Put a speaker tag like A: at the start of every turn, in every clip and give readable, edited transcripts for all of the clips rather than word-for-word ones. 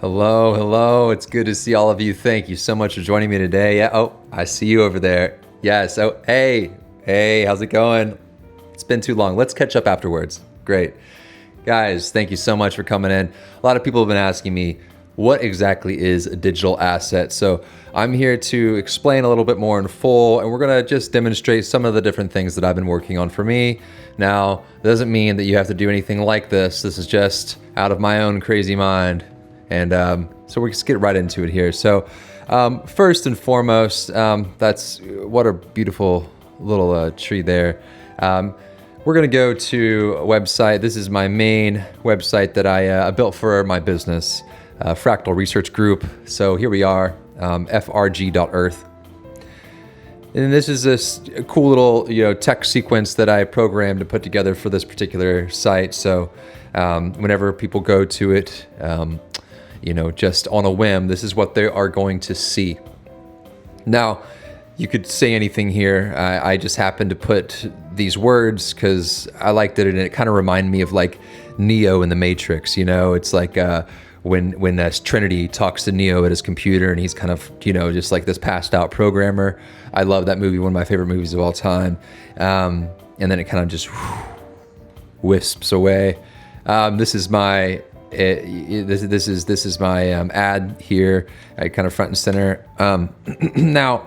A: Hello, hello. It's good to see all of you. Thank you so much for joining me today. Yeah. Oh, I see you over there. Yes. Oh, hey, how's it going? It's been too long. Let's catch up afterwards. Great. Guys, thank you so much for coming in. A lot of people have been asking me, what exactly is a digital asset? So I'm here to explain a little bit more in full, and we're gonna just demonstrate some of the different things that I've been working on for me. Now, it doesn't mean that you have to do anything like this. This is just out of my own crazy mind. And so we'll just get right into it here. So first and foremost, that's what a beautiful little tree there. We're going to go to a website. This is my main website that I built for my business, Fractal Research Group. So here we are, frg.earth. And this is this cool little text sequence that I programmed to put together for this particular site. So whenever people go to it, just on a whim, this is what they are going to see. Now, you could say anything here. I just happened to put these words because I liked it, and it kind of reminded me of like Neo in the Matrix. It's like when Trinity talks to Neo at his computer, and he's kind of just like this passed out programmer. I love that movie, one of my favorite movies of all time. And then it kind of just wisps away. This is my this is my ad here, kind of front and center. Now,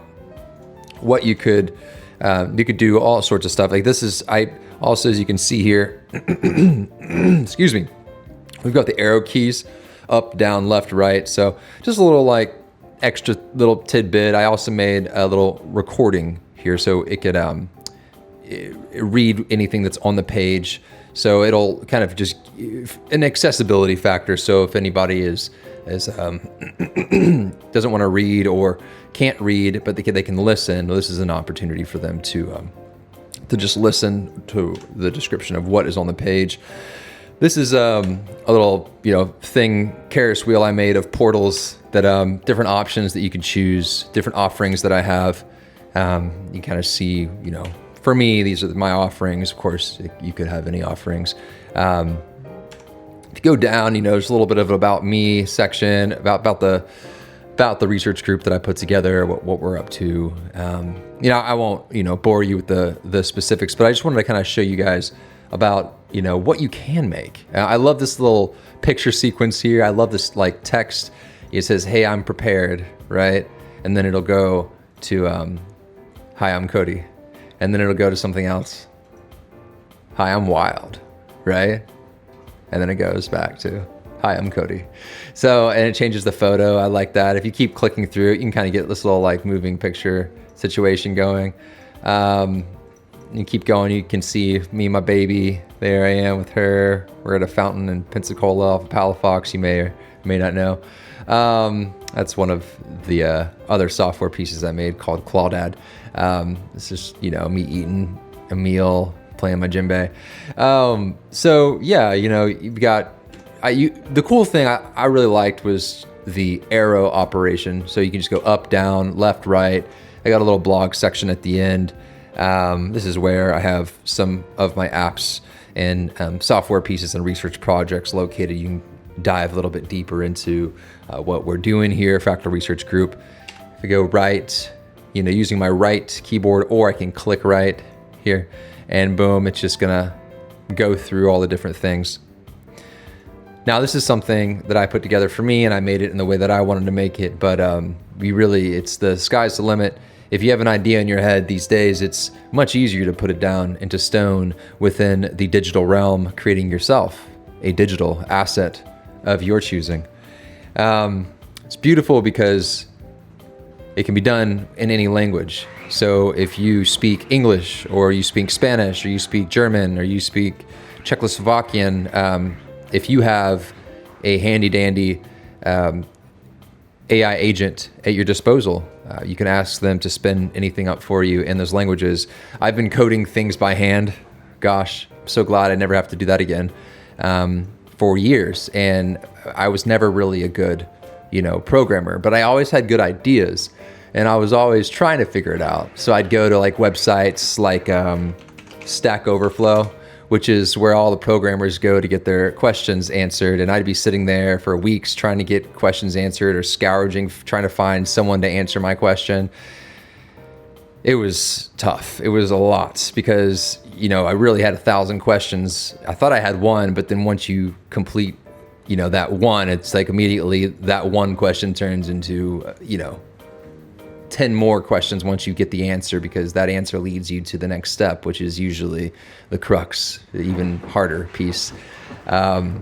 A: what you could do all sorts of stuff. Like this is, I also, as you can see here, excuse me, we've got the arrow keys, up, down, left, right. So just a little like extra little tidbit. I also made a little recording here so it could read anything that's on the page. So it'll kind of just an accessibility factor. So if anybody is doesn't want to read or can't read, but they can listen, well, this is an opportunity for them to just listen to the description of what is on the page. This is a little thing, Ferris wheel I made of portals that different options that you can choose, different offerings that I have. You kind of see, for me, these are my offerings. Of course, you could have any offerings. If you go down, there's a little bit of an about me section, about the research group that I put together, what we're up to. I won't, bore you with the specifics, but I just wanted to kind of show you guys about, what you can make. I love this little picture sequence here. I love this like text. It says, "Hey, I'm prepared," right? And then it'll go to, "Hi, I'm Cody." And then it'll go to something else. "Hi, I'm wild," right? And then it goes back to, "Hi, I'm Cody." So, and it changes the photo. I like that. If you keep clicking through it, you can kind of get this little like moving picture situation going. You keep going, you can see me and my baby. There I am with her. We're at a fountain in Pensacola off of Palafox. You may or may not know. That's one of the other software pieces I made called Claudad. It's just, me eating a meal, playing my djembe. So yeah, you've got, the cool thing I really liked was the arrow operation. So you can just go up, down, left, right. I got a little blog section at the end. This is where I have some of my apps and software pieces and research projects located. You can dive a little bit deeper into what we're doing here, Fractal Research Group. If I go right, using my right keyboard, or I can click right here, and boom, it's just gonna go through all the different things. Now, this is something that I put together for me, and I made it in the way that I wanted to make it, but it's the sky's the limit. If you have an idea in your head these days, it's much easier to put it down into stone within the digital realm, creating yourself a digital asset of your choosing. It's beautiful because it can be done in any language. So if you speak English, or you speak Spanish, or you speak German, or you speak Czechoslovakian, if you have a handy dandy AI agent at your disposal, you can ask them to spin anything up for you in those languages. I've been coding things by hand. Gosh, I'm so glad I never have to do that again. For years, and I was never really a good, programmer, but I always had good ideas, and I was always trying to figure it out. So I'd go to like websites like Stack Overflow, which is where all the programmers go to get their questions answered. And I'd be sitting there for weeks trying to get questions answered or scourging, trying to find someone to answer my question. It was tough. It was a lot because, I really had 1,000 questions. I thought I had one, but then once you complete, that one, it's like immediately that one question turns into, 10 more questions once you get the answer, because that answer leads you to the next step, which is usually the crux, the even harder piece. So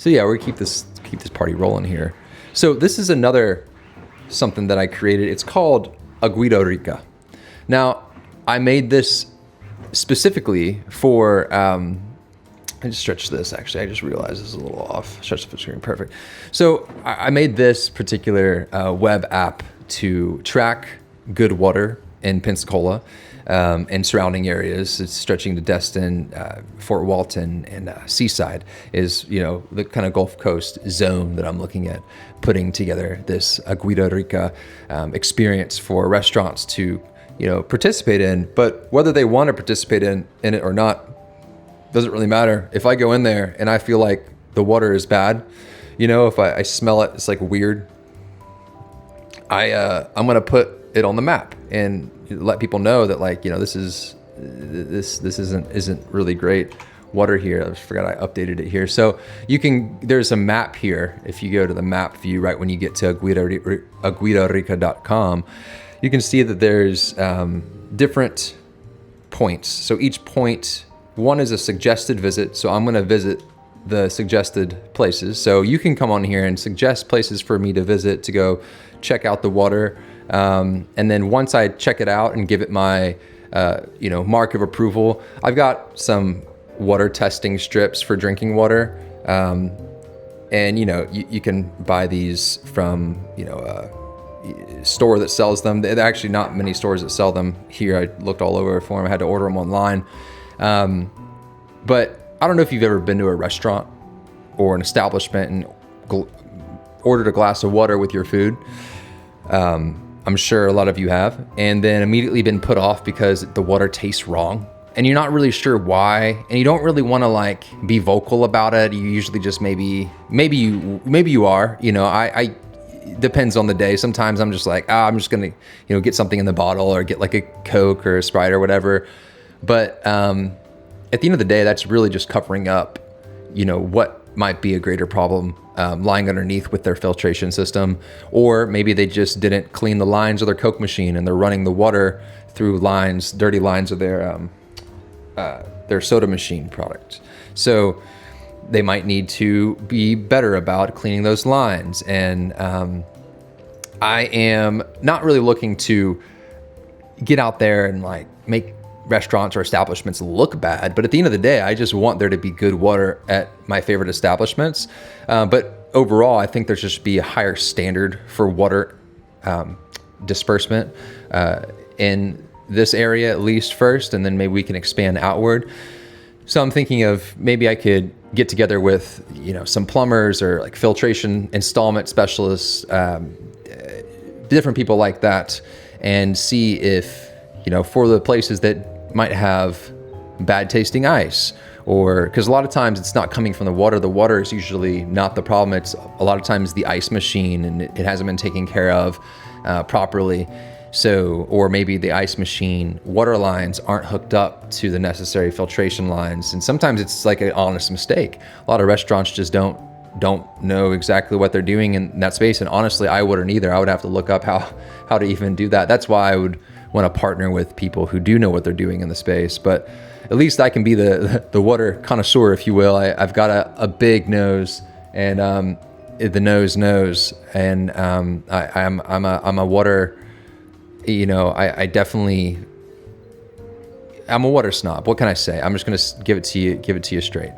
A: yeah, we're gonna keep this party rolling here. So this is another something that I created. It's called Aguita Rica. Now, I made this specifically for, I just stretched this actually. I just realized this is a little off. Stretch the screen, perfect. So I made this particular web app to track good water in Pensacola and surrounding areas. It's stretching to Destin, Fort Walton, and Seaside is, the kind of Gulf Coast zone that I'm looking at putting together this Aguita Rica experience for restaurants to, participate in. But whether they want to participate in it or not, doesn't really matter. If I go in there and I feel like the water is bad, if I smell it, it's like weird, I'm gonna put it on the map and let people know that this isn't really great water here. I just forgot I updated it here. So there's a map here. If you go to the map view right when you get to aguitarica.com, you can see that there's different points. So each point, one is a suggested visit. So I'm gonna visit the suggested places. So you can come on here and suggest places for me to visit, to go check out the water. And then once I check it out and give it my, mark of approval, I've got some water testing strips for drinking water. And, you can buy these from, a store that sells them. There are actually not many stores that sell them here. I looked all over for them. I had to order them online. But I don't know if you've ever been to a restaurant or an establishment and ordered a glass of water with your food. I'm sure a lot of you have, and then immediately been put off because the water tastes wrong and you're not really sure why, and you don't really want to be vocal about it. You usually just maybe you are, I depends on the day. Sometimes I'm just like, I'm just gonna, get something in the bottle or get like a Coke or a Sprite or whatever. But at the end of the day, that's really just covering up, what might be a greater problem lying underneath with their filtration system. Or maybe they just didn't clean the lines of their Coke machine and they're running the water through dirty lines of their soda machine product. So they might need to be better about cleaning those lines. And I am not really looking to get out there and make restaurants or establishments look bad, but at the end of the day, I just want there to be good water at my favorite establishments. But overall, I think there should be a higher standard for water disbursement in this area, at least first, and then maybe we can expand outward. So I'm thinking of maybe I could get together with some plumbers or filtration installment specialists, different people like that, and see if for the places that might have bad tasting ice, or because a lot of times it's not coming from the water is usually not the problem. It's a lot of times the ice machine and it hasn't been taken care of properly. So, or maybe the ice machine water lines aren't hooked up to the necessary filtration lines, and sometimes it's like an honest mistake. A lot of restaurants just don't know exactly what they're doing in that space, and honestly I wouldn't either. I would have to look up how to even do that. That's why I would want to partner with people who do know what they're doing in the space. But at least I can be the water connoisseur, if you will. I've got a big nose, and the nose knows, and I'm a water, I definitely, I'm a water snob. What can I say? I'm just gonna give it to you straight.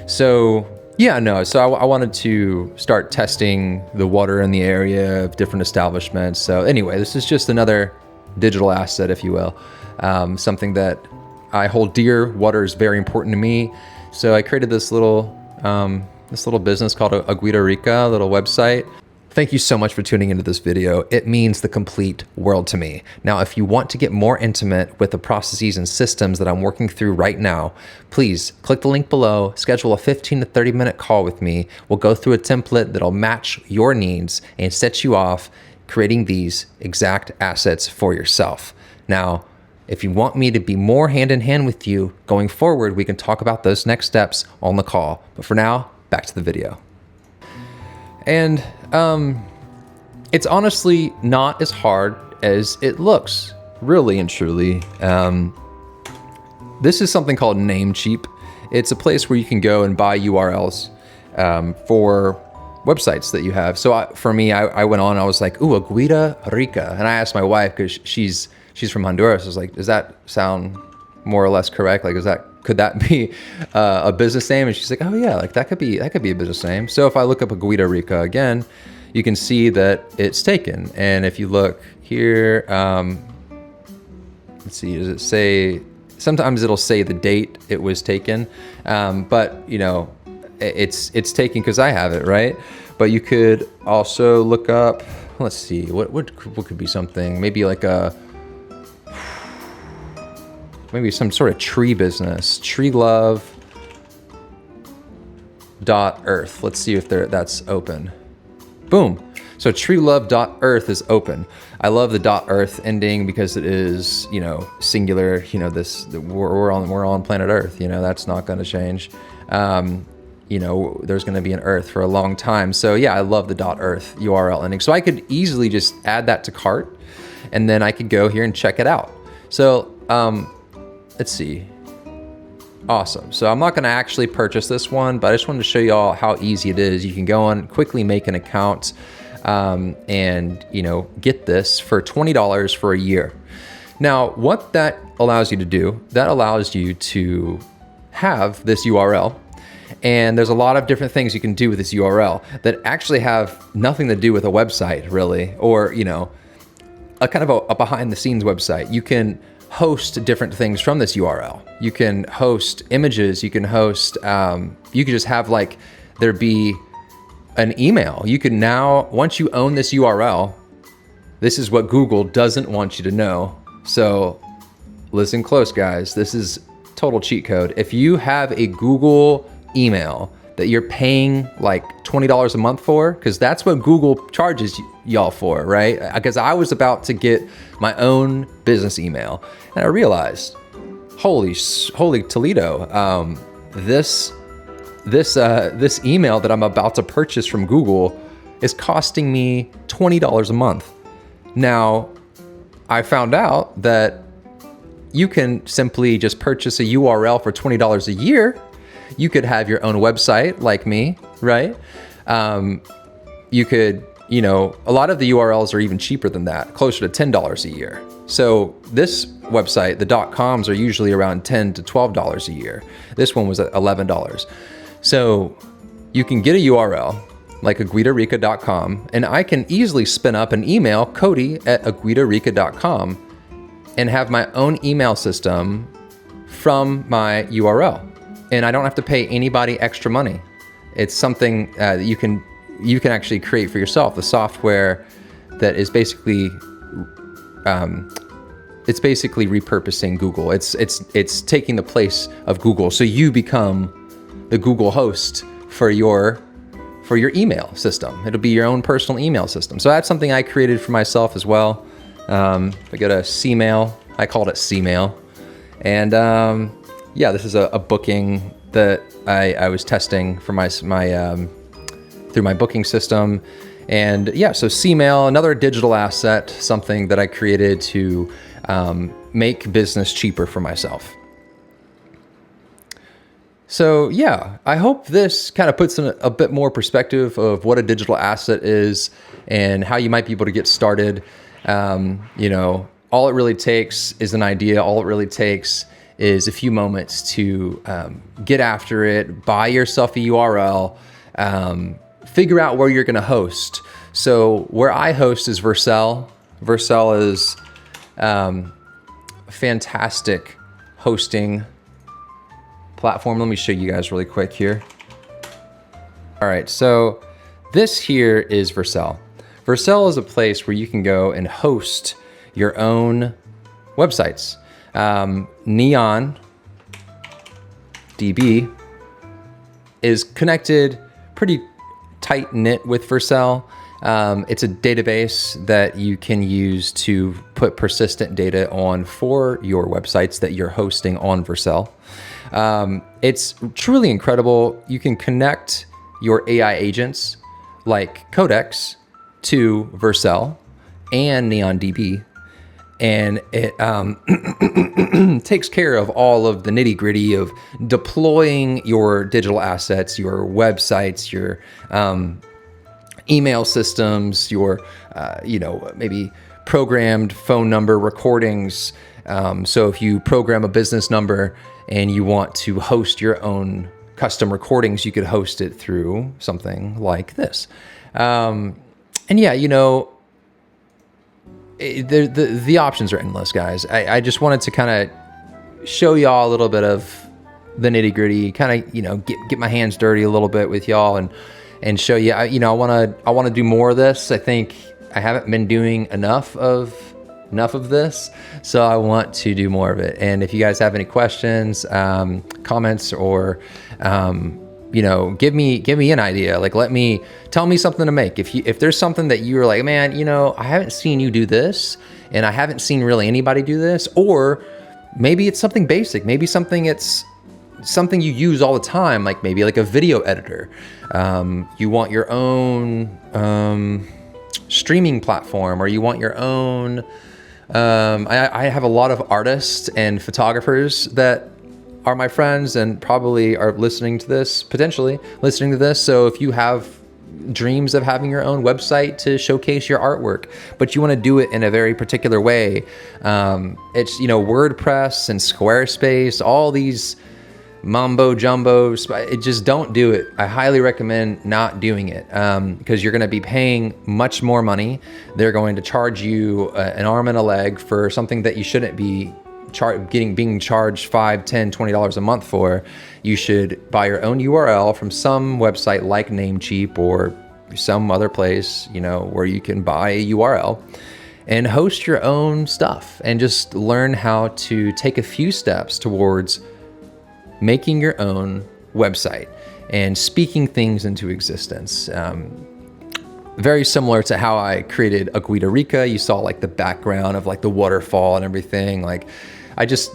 A: So I wanted to start testing the water in the area of different establishments. So anyway, this is just another digital asset, if you will, something that I hold dear. Water is very important to me. So I created this little business called Aguita Rica, a little website. Thank you so much for tuning into this video. It means the complete world to me. Now, if you want to get more intimate with the processes and systems that I'm working through right now, please click the link below, schedule a 15 to 30 minute call with me. We'll go through a template that'll match your needs and set you off creating these exact assets for yourself. Now, if you want me to be more hand in hand with you going forward, we can talk about those next steps on the call. But for now, back to the video. And it's honestly not as hard as it looks, really and truly. This is something called Namecheap. It's a place where you can go and buy URLs for websites that you have. So for me, I went on, I was like, ooh, Aguida Rica. And I asked my wife, because she's from Honduras. I was like, does that sound more or less correct? Like, could that be a business name? And she's like, oh yeah, like that could be a business name. So if I look up Aguida Rica again, you can see that it's taken. And if you look here, let's see, does it say, sometimes it'll say the date it was taken. But you know, it's taken because I have it, right? But you could also look up, let's see, what could be something, maybe like maybe some sort of tree business, treelove.earth. Let's see if that's open. Boom. So treelove.earth is open. I love the .earth ending because it is, you know, singular. You know, we're on planet Earth. You know, that's not going to change. You know, there's going to be an Earth for a long time. So yeah, I love the .earth URL ending. So I could easily just add that to cart, and then I could go here and check it out. So let's see. Awesome. So I'm not going to actually purchase this one, but I just wanted to show you all how easy it is. You can go on, quickly make an account, and you know, get this for $20 for a year. Now, what that allows you to do, that allows you to have this URL, and there's a lot of different things you can do with this URL that actually have nothing to do with a website, really, or you know, a kind of a behind the scenes website. You can host different things from this URL. You can host images, you can host, you could just have like, there be an email. You can now, once you own this URL, this is what Google doesn't want you to know. So listen close, guys. This is total cheat code. If you have a Google email that you're paying like $20 a month for, because that's what Google charges y'all for, right? Because I was about to get my own business email, and I realized, holy Toledo, this email that I'm about to purchase from Google is costing me $20 a month. Now, I found out that you can simply just purchase a URL for $20 a year. You could have your own website like me, right? You could, you know, a lot of the URLs are even cheaper than that, closer to $10 a year. So this website, the .coms, are usually around $10 to $12 a year. This one was at $11. So you can get a URL like aguidarica.com, and I can easily spin up an email, cody@aguidarica.com, and have my own email system from my URL. And I don't have to pay anybody extra money. It's something that you can actually create for yourself. The software that is basically, it's basically repurposing Google. It's taking the place of Google. So you become the Google host for your email system. It'll be your own personal email system. So that's something I created for myself as well. I got a C-mail. I called it C-mail. And yeah, this is a booking that I was testing for my through my booking system. And yeah, so C-mail, another digital asset, something that I created to make business cheaper for myself. So yeah, I hope this kind of puts in a bit more perspective of what a digital asset is and how you might be able to get started. You know, all it really takes is an idea. All it really takes is a few moments to get after it, buy yourself a URL, figure out where you're gonna host. So where I host is Vercel. Vercel is fantastic hosting platform. Let me show you guys really quick here. All right, so This here is Vercel. Vercel is a place where you can go and host your own websites. Neon DB is connected pretty tight knit with Vercel. It's a database that you can use to put persistent data on for your websites that you're hosting on Vercel. It's truly incredible. You can connect your AI agents like Codex to Vercel and NeonDB, and it takes care of all of the nitty gritty of deploying your digital assets, your websites, your email systems, your maybe programmed phone number recordings. So if you program a business number and you want to host your own custom recordings, you could host it through something like this. And yeah, the options are endless, guys. I just wanted to kind of show y'all a little bit of the nitty gritty, kind of, get my hands dirty a little bit with y'all and show you, I want to do more of this. I think I haven't been doing enough of this, so I want to do more of it. And if you guys have any questions, comments, or give me an idea. Like, tell me something to make. If there's something that you're like, man, I haven't seen you do this, and I haven't seen really anybody do this, or maybe it's something basic, maybe it's something you use all the time, like maybe like a video editor. You want your own streaming platform, or you want your own. I have a lot of artists and photographers that are my friends and probably are potentially listening to this. So if you have dreams of having your own website to showcase your artwork, but you want to do it in a very particular way, it's, WordPress and Squarespace, all these mumbo jumbos, just don't do it. I highly recommend not doing it, because you're going to be paying much more money. They're going to charge you an arm and a leg for something that you shouldn't be being charged $5, $10, $20 a month for. You should buy your own URL from some website like Namecheap or some other place, where you can buy a URL and host your own stuff, and just learn how to take a few steps towards making your own website and speaking things into existence. Very similar to how I created Agüita Rica. You saw like the background of like the waterfall and everything. Like I just,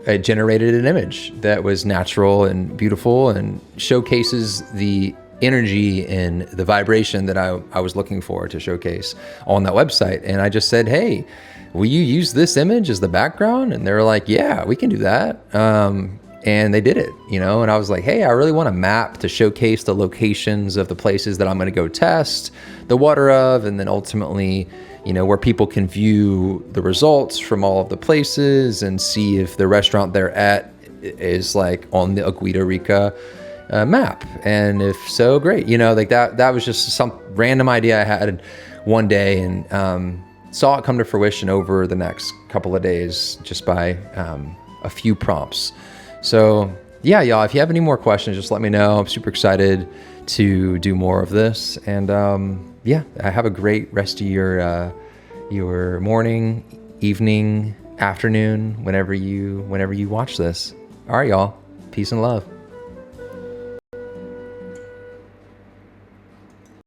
A: I generated an image that was natural and beautiful and showcases the energy and the vibration that I was looking for to showcase on that website. And I just said, hey, will you use this image as the background? And they were like, yeah, we can do that. And they did it, and I was like, hey, I really want a map to showcase the locations of the places that I'm going to go test the water of, and then ultimately, where people can view the results from all of the places and see if the restaurant they're at is like on the Agüita Rica map. And if so, great. Like that was just some random idea I had one day, and saw it come to fruition over the next couple of days just by a few prompts. So yeah, y'all, if you have any more questions, just let me know. I'm super excited to do more of this. And have a great rest of your morning, evening, afternoon, whenever you watch this. All right, y'all. Peace and love.